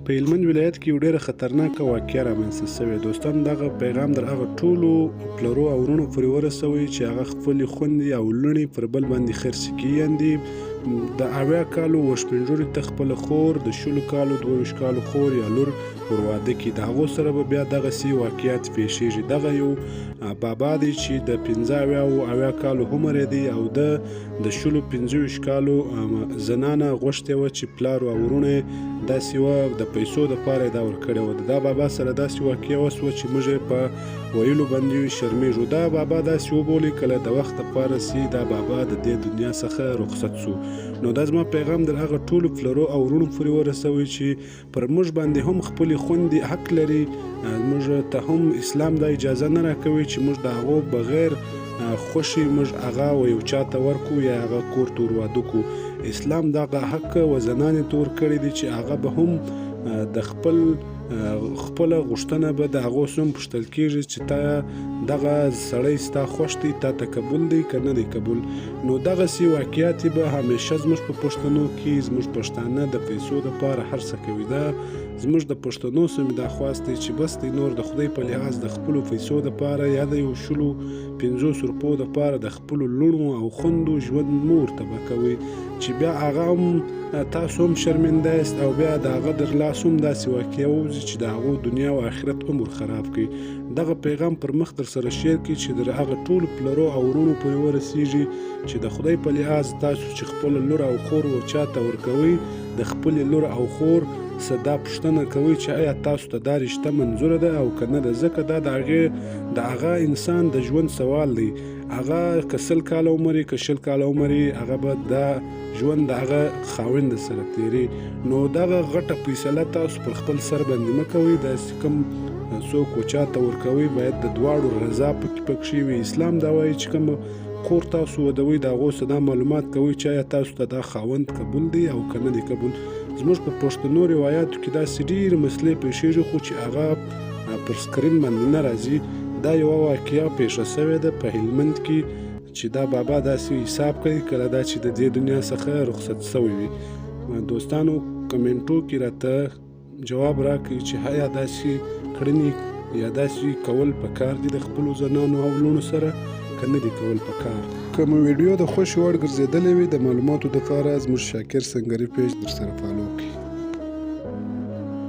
په هلمند ولایت کې یو ډېره خطرناکه واقعه رامنځته سوې. دوستان دغه پیغام در هغه ټولو پلرو او وروڼو پورې ورسوئ چې هغه خپلې خویندې او لوڼې پر بل باندې خرڅې کېږدي. د 80 کالو وشپنجوري ته خپله خور، د 20 کالو 22 کالو خور یا لور ور واده کړي. د هغو سره به بیا دغسې واقعیات پیښیږي. دغه یو بابا دی چې د 75 او 80 کالو عمر یې دی او د 25 کالو زنانه غوښتې وه چې پلار او وروڼه داسې وه د پیسو دپاره یې دا ورکړې وه. د دا بابا سره داسې واقعه وسوه چې موږ یې په ویلو باندې شرمېږو. دا بابا داسې وبولئ کله د وخت دپاره چې دا بابا د دې دنیا څخه رخصت سو. نو دا زما پیغام در هغه ټولو پلرو او وروڼو پورې ورسوئ چې پر موږ باندې هم خپلې خویندې حق لري. موږ ته هم اسلام دا اجازه نه راکوي چې موږ د هغو بغیر خوښې موږ هغه یو چا ته ورکو یا هغه کور ته ور واده کړو. اسلام دغه حق و زنانې ته ورکړی دی چې هغه به هم د خپله غوښتنه به د هغو څه هم پوښتل کېږي چې تا دغه سړی ستا خوښ دی، تا ته قبول دی که نه دی قبول. نو دغسې واقعیات به همیشه زموږ په پښتنو کې زموږ پښتانه د پیسو دپاره هر څه کوي. دا زموږ د پښتنو څه مې دا خواست دی چې بس دی نور د خدای په لحاظ د خپلو پیسو دپاره یا د 150 روپو دپاره د خپلو لوڼو او خویندو ژوند مه ورته کوئ چې بیا هغه هم تاسو هم شرمنده یاست او بیا د هغه در لاس هم داسې واقعه ووځي چې د هغو دنیا او آخرت عمر خراب کړي. دغه پیغام پر مخ در سره شیر کړي چې در هغه ټولو پلرو او وروڼو پورې ورسیږي چې د خدای په لحاظ تاسو چې خپله لور او خور ورچا ته ورکوئ د خپلې لور او خور څه دا پوښتنه کوئ چې آیا تاسو ته دا رشته منظوره ده او که نه ده، ځکه دا د هغه انسان د ژوند سوال دی. هغه که 100 کاله عمر یې که 20 کاله عمر یې هغه به دا ژوند د هغه خاوند سره تیری. نو دغه غټه فیصله تاسو پر خپل سر باندې مه کوئ. داسې کوم څوک چا ته ورکوئ باید د دواړو رضا پکښې وي. اسلام دا وایي چې کوم کور تاسو ودوئ د هغو څه دا معلومات کوئ چې آیا تاسو ته دا خاوند قبول دی او که نه دی قبول. زموږ په پښتنو روایاتو کې داسې ډېرې مسلې پیښیږي خو چې هغه پر سکرین باندې نه راځي. دا یوه واقعه پیښه سوې ده په هلمند کې چې دا بابا داسې حساب کوي کله دا چې د دې دنیا څخه رخصت سوی وي. دوستانو کمنټو کې راته جواب راکړئ چې آیا داسې کړنې یا داسې کول پکار دي د خپلو زنانو او لوڼو سره که نه دي کول پکار. که مو ویډیو د خوښې وړ ګرځېدلی وي د معلوماتو دپاره زموږ شاکر سنګري پیج در سره فالو